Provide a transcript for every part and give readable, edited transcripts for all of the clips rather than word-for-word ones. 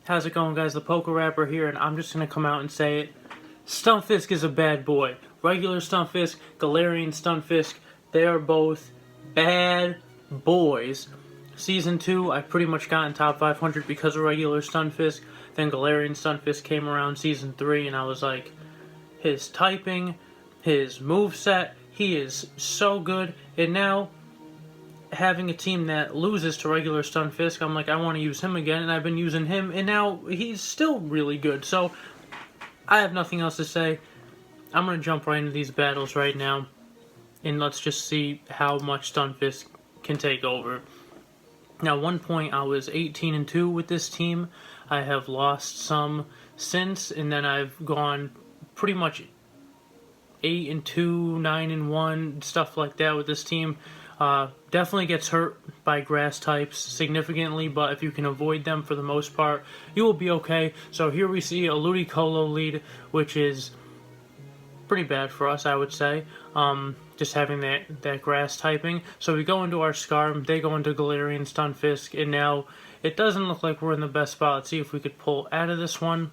How's it going, guys? The Poker Rapper here, and I'm just going to come out and say it. Stunfisk is a bad boy. Regular Stunfisk, Galarian Stunfisk, they are both bad boys. Season 2, I pretty much got in top 500 because of regular Stunfisk. Then Galarian Stunfisk came around Season 3, and I was like, his typing, his moveset, he is so good. And now, having a team that loses to regular Stunfisk, I'm like, I want to use him again, and I've been using him, and now he's still really good. So, I have nothing else to say. I'm going to jump right into these battles right now, and let's just see how much Stunfisk can take over. Now, at one point, I was 18-2 with this team. I have lost some since, and then I've gone pretty much 8-2, 9-1, stuff like that with this team. Definitely gets hurt by grass types significantly, but if you can avoid them for the most part, you will be okay. So here we see a Ludicolo lead, which is pretty bad for us, I would say. Just having that grass typing. So we go into our Scarm, they go into Galarian Stunfisk, and now it doesn't look like we're in the best spot. Let's see if we could pull out of this one.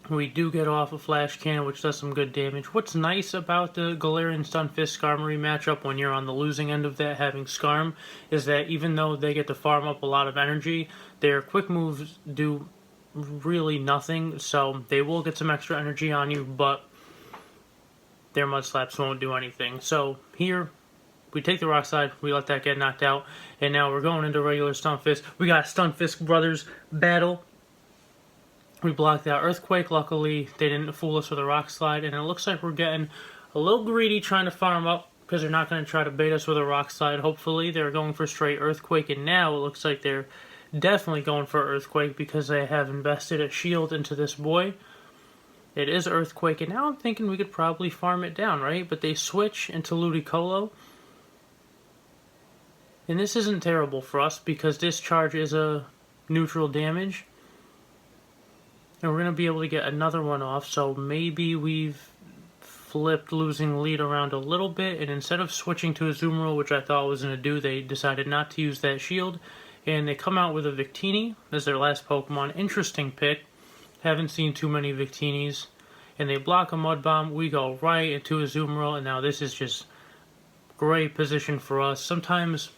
We do get off a Flash Cannon, which does some good damage. What's nice about the Galarian Stunfisk Skarmory matchup when you're on the losing end of that, having Skarm, is that even though they get to farm up a lot of energy, their quick moves do really nothing, so they will get some extra energy on you, but their Mud Slaps won't do anything. So here, we take the Rock Slide, we let that get knocked out, and now we're going into regular Stunfisk. We got Stunfisk Brothers battle. We blocked out Earthquake. Luckily, they didn't fool us with a Rock Slide, and it looks like we're getting a little greedy trying to farm up because they're not going to try to bait us with a Rock Slide. Hopefully, they're going for straight Earthquake, and now it looks like they're definitely going for Earthquake because they have invested a shield into this boy. It is Earthquake, and now I'm thinking we could probably farm it down, right? But they switch into Ludicolo. And this isn't terrible for us because Discharge is a neutral damage. And we're going to be able to get another one off, so maybe we've flipped losing lead around a little bit, and instead of switching to a Azumarill, which I thought was going to do, they decided not to use that shield, and they come out with a Victini as their last Pokemon. Interesting pick. Haven't seen too many Victinis. And they block a Mud Bomb. We go right into a Azumarill, and now this is just great position for us. Sometimes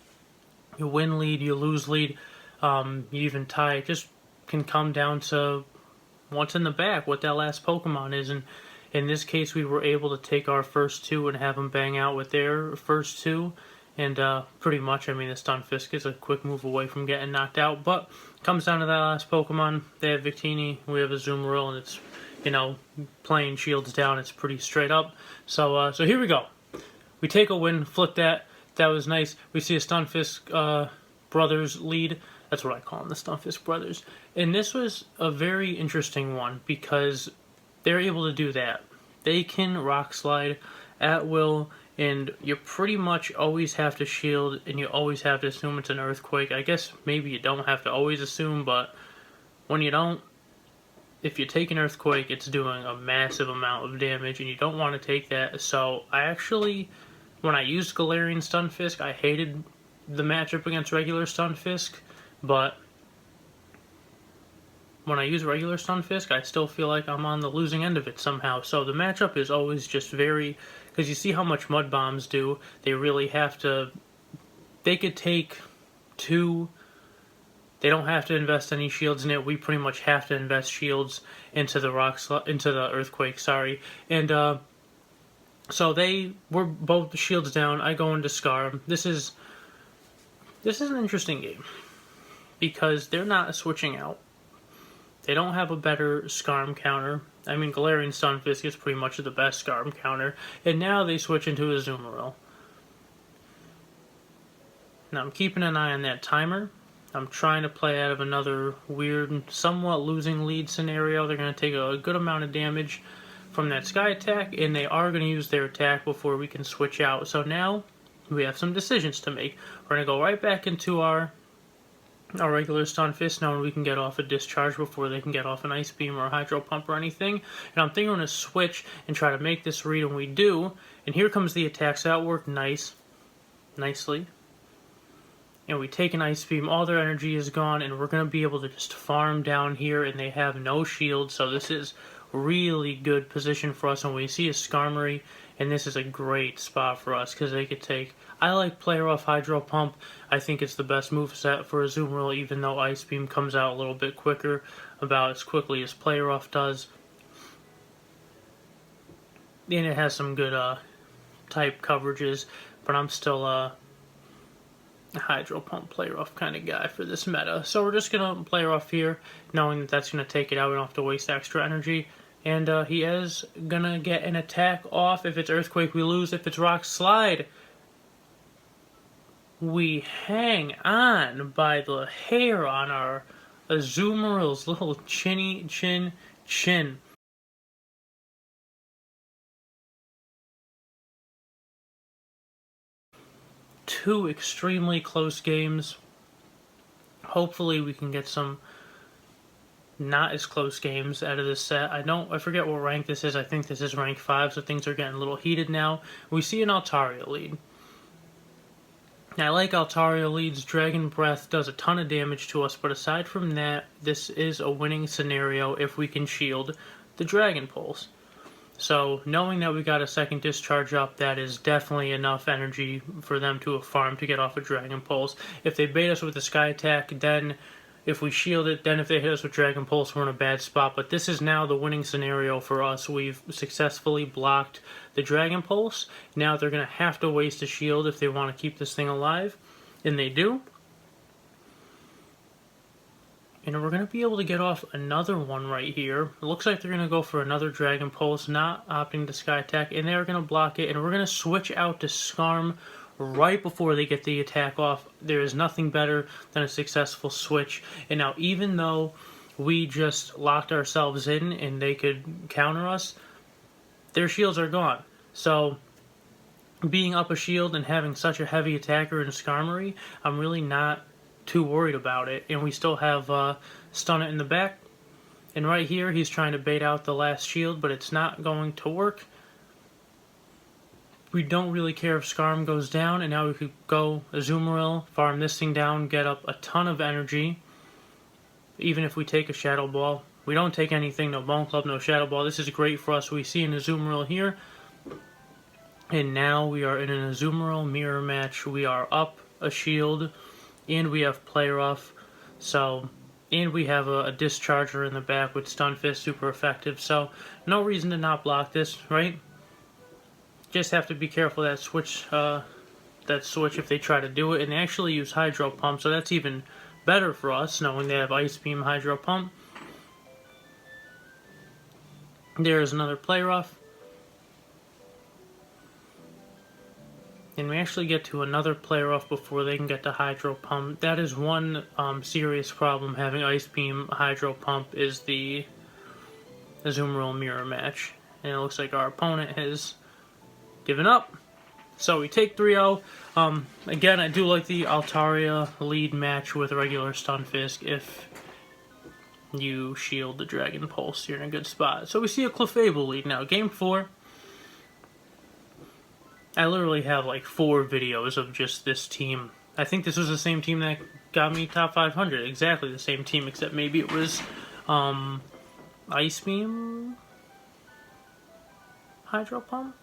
you win lead, you lose lead, you even tie. It just can come down to what's in the back, what that last Pokemon is, and in this case we were able to take our first two and have them bang out with their first two, and pretty much, I mean, the Stunfisk is a quick move away from getting knocked out, but comes down to that last Pokemon. They have Victini, we have a Azumarill, and it's, you know, playing shields down, it's pretty straight up. So here we go. We take a win, flip that. That was nice. We see a Stunfisk Brothers lead. That's what I call them, the Stunfisk Brothers. And this was a very interesting one because they're able to do that. They can Rock Slide at will, and you pretty much always have to shield, and you always have to assume it's an Earthquake. I guess maybe you don't have to always assume, but when you don't, if you take an Earthquake, it's doing a massive amount of damage, and you don't want to take that. So I actually, when I used Galarian Stunfisk, I hated the matchup against regular Stunfisk. But when I use regular Stunfisk, I still feel like I'm on the losing end of it somehow. So the matchup is always just very, because you see how much Mud Bombs do. They really have to, they could take two. They don't have to invest any shields in it. We pretty much have to invest shields into the Earthquake, sorry. And so they were both the shields down. I go into Scar. This is an interesting game, because they're not switching out. They don't have a better Skarm counter. I mean, Galarian Stunfisk is pretty much the best Skarm counter. And now they switch into a Azumarill. Now I'm keeping an eye on that timer. I'm trying to play out of another weird, somewhat losing lead scenario. They're going to take a good amount of damage from that Sky Attack, and they are going to use their attack before we can switch out. So now we have some decisions to make. We're going to go right back into our regular Stunfisk, knowing we can get off a Discharge before they can get off an Ice Beam or a Hydro Pump or anything. And I'm thinking I'm going to switch and try to make this read, and we do. And here comes the attack, so that worked nicely. and we take an Ice Beam, all their energy is gone, and we're going to be able to just farm down here, and they have no shield, so this is really good position for us. And we see a Skarmory, and this is a great spot for us, because they could take... I like Player Off Hydro Pump. I think it's the best moveset for Azumarill, even though Ice Beam comes out a little bit quicker, about as quickly as Player Off does. And it has some good type coverages, but I'm still a Hydro Pump Player Off kind of guy for this meta. So we're just going to Player Off here, knowing that that's going to take it out. We don't have to waste extra energy. And he is going to get an attack off. If it's Earthquake, we lose. If it's Rock Slide, we hang on by the hair on our Azumarill's little chin. Two extremely close games. Hopefully we can get some not as close games out of this set. I forget what rank this is. I think this is rank 5, so things are getting a little heated now. We see an Altaria lead. Now, I like Altaria leads. Dragon Breath does a ton of damage to us, but aside from that, this is a winning scenario if we can shield the Dragon Pulse. So, knowing that we got a second discharge up, that is definitely enough energy for them to farm to get off a Dragon Pulse. If they bait us with a Sky Attack, then if we shield it, then if they hit us with Dragon Pulse, we're in a bad spot. But this is now the winning scenario for us. We've successfully blocked the Dragon Pulse. Now they're going to have to waste a shield if they want to keep this thing alive. And they do. And we're going to be able to get off another one right here. It looks like they're going to go for another Dragon Pulse, not opting the Sky Attack. And they're going to block it. And we're going to switch out to Skarm right before they get the attack off. There is nothing better than a successful switch. And now, even though we just locked ourselves in and they could counter us, their shields are gone. So, being up a shield and having such a heavy attacker in Skarmory, I'm really not too worried about it. And we still have Stun It in the back. And right here, he's trying to bait out the last shield, but it's not going to work. We don't really care if Skarm goes down, and now we could go Azumarill, farm this thing down, get up a ton of energy. Even if we take a Shadow Ball. We don't take anything, no Bone Club, no Shadow Ball. This is great for us. We see an Azumarill here. And now we are in an Azumarill mirror match. We are up a shield, and we have Player Off. So, and we have a Discharger in the back with Stunfisk, super effective. So, no reason to not block this, right? Just have to be careful that switch if they try to do it, and they actually use Hydro Pump, so that's even better for us, knowing they have Ice Beam, Hydro Pump. There's another Player Off. And we actually get to another Player Off before they can get to Hydro Pump. That is one serious problem having Ice Beam, Hydro Pump, is the Azumarill mirror match. And it looks like our opponent has given up. So we take 3-0. Again, I do like the Altaria lead match with regular Stunfisk. If you shield the Dragon Pulse, you're in a good spot. So we see a Clefable lead now. Game 4. I literally have like 4 videos of just this team. I think this was the same team that got me top 500. Exactly the same team, except maybe it was Ice Beam, Hydro Pump.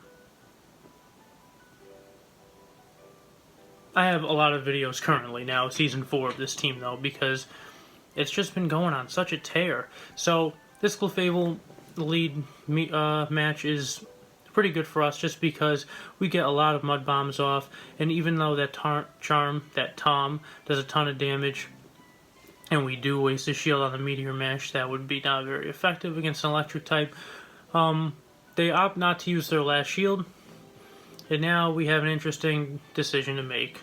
I have a lot of videos currently now, Season 4 of this team, though, because it's just been going on such a tear. So, this Clefable lead match is pretty good for us, just because we get a lot of Mud Bombs off, and even though that Tom, does a ton of damage, and we do waste a shield on the Meteor Mash, that would be not very effective against an Electric type. They opt not to use their last shield. And now we have an interesting decision to make.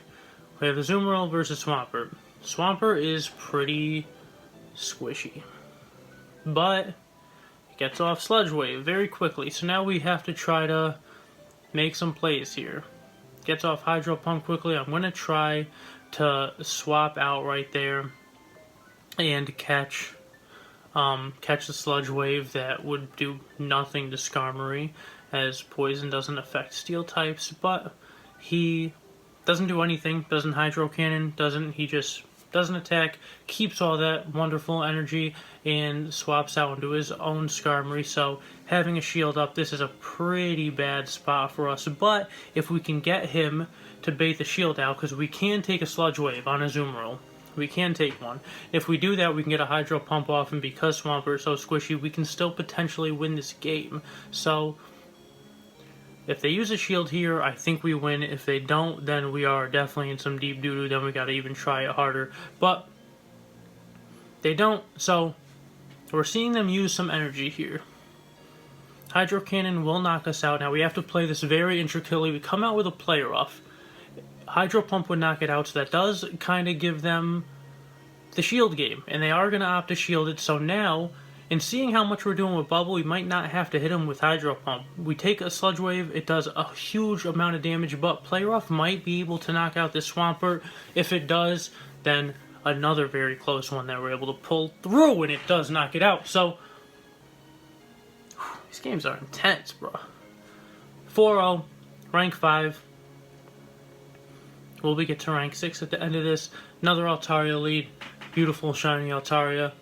We have Azumarill versus Swampert. Swampert is pretty squishy, but it gets off Sludge Wave very quickly. So now we have to try to make some plays here. Gets off Hydro Pump quickly. I'm going to try to swap out right there and catch the Sludge Wave. That would do nothing to Skarmory, as Poison doesn't affect Steel types, but he Doesn't do anything, doesn't hydro cannon, he just doesn't attack, keeps all that wonderful energy, and swaps out into his own Skarmory. So having a shield up, this is a pretty bad spot for us. But if we can get him to bait the shield out, because we can take a Sludge Wave on a Azumarill. We can take one. If we do that, we can get a Hydro Pump off, and because Swampert is so squishy, we can still potentially win this game. So if they use a shield here, I think we win. If they don't, then we are definitely in some deep doo-doo. Then we gotta even try it harder. But they don't, so we're seeing them use some energy here. Hydro Cannon will knock us out. Now we have to play this very intricately. We come out with a play rough. Hydro Pump would knock it out, so that does kind of give them the shield game. And they are going to opt to shield it, so now, in seeing how much we're doing with Bubble, we might not have to hit him with Hydro Pump. We take a Sludge Wave, it does a huge amount of damage, but Play Rough might be able to knock out this Swampert. If it does, then another very close one that we're able to pull through, and it does knock it out. So, these games are intense, bro. 4-0, rank 5. Will we get to rank 6 at the end of this? Another Altaria lead. Beautiful, shiny Altaria.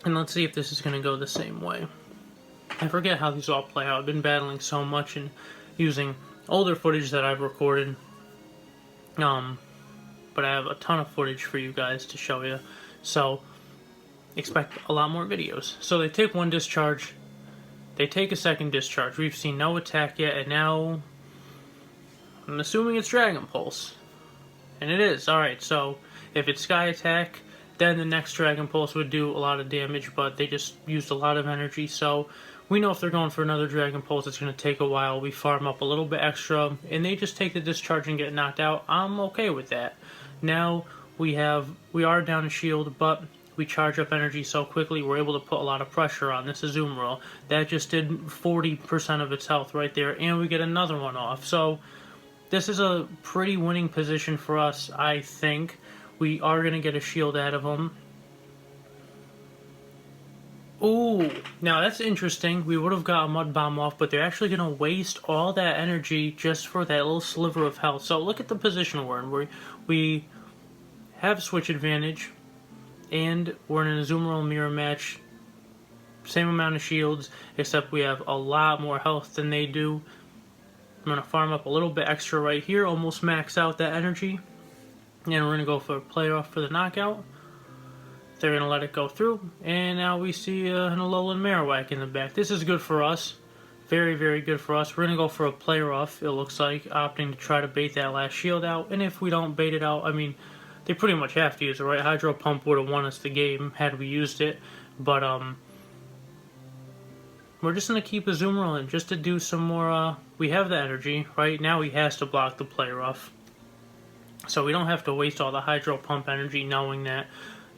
And let's see if this is going to go the same way. I forget how these all play out. I've been battling so much and using older footage that I've recorded. But I have a ton of footage for you guys to show you. So, expect a lot more videos. So they take one discharge. They take a second discharge. We've seen no attack yet, and now I'm assuming it's Dragon Pulse. And it is. Alright, so if it's Sky Attack, then the next Dragon Pulse would do a lot of damage, but they just used a lot of energy, so we know if they're going for another Dragon Pulse, it's going to take a while. We farm up a little bit extra, and they just take the discharge and get knocked out. I'm okay with that. Now we are down a shield, but we charge up energy so quickly, we're able to put a lot of pressure on this Azumarill. That just did 40% of its health right there, and we get another one off. So this is a pretty winning position for us, I think. We are going to get a shield out of them. Ooh, now that's interesting. We would have got a Mud Bomb off, but they're actually going to waste all that energy just for that little sliver of health. So look at the position we're in. We have switch advantage, and we're in an Azumarill mirror match. Same amount of shields, except we have a lot more health than they do. I'm going to farm up a little bit extra right here, almost max out that energy. And we're going to go for a play off for the knockout. They're going to let it go through. And now we see an Alolan Marowak in the back. This is good for us. Very, very good for us. We're going to go for a play off, it looks like, opting to try to bait that last shield out. And if we don't bait it out, I mean, they pretty much have to use it, right? Hydro Pump would have won us the game had we used it. But, we're just going to keep Azumarill in just to do some more, we have the energy, right? Now he has to block the play rough. So we don't have to waste all the Hydro Pump energy knowing that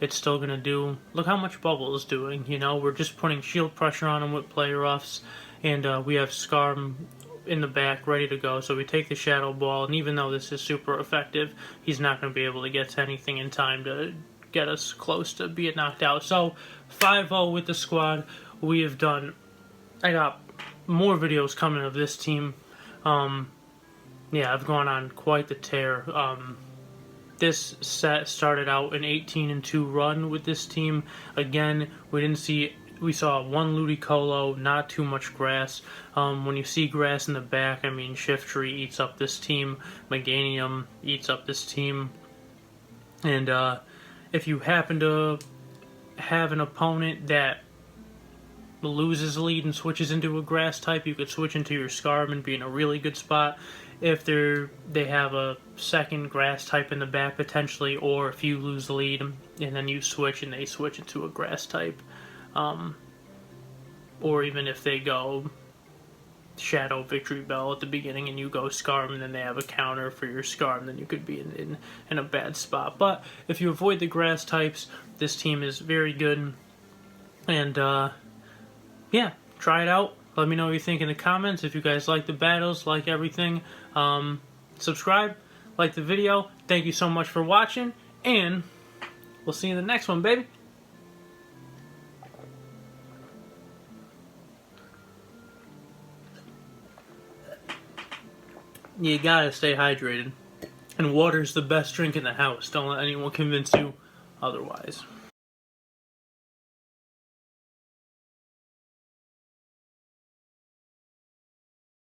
it's still going to do... Look how much Bubble is doing, you know? We're just putting shield pressure on him with play roughs. And we have Skarm in the back ready to go. So we take the Shadow Ball. And even though this is super effective, he's not going to be able to get to anything in time to get us close to being knocked out. So 5-0 with the squad. We have done... I got more videos coming of this team. Yeah, I've gone on quite the tear. This set started out an 18-2 run with this team. Again, we saw one Ludicolo, not too much grass. When you see grass in the back, I mean, Shiftry eats up this team. Meganium eats up this team. And if you happen to have an opponent that loses lead and switches into a grass type, you could switch into your Scarf and be in a really good spot. If they have a second grass type in the back potentially, or if you lose the lead and then you switch and they switch into a grass type, or even if they go Shadow Victory Bell at the beginning and you go Scarf and then they have a counter for your Scarf, then you could be in a bad spot. But if you avoid the grass types, this team is very good. And yeah, try it out. Let me know what you think in the comments. If you guys like the battles, like everything, subscribe, like the video. Thank you so much for watching, and we'll see you in the next one, baby. You gotta stay hydrated. And water's the best drink in the house. Don't let anyone convince you otherwise.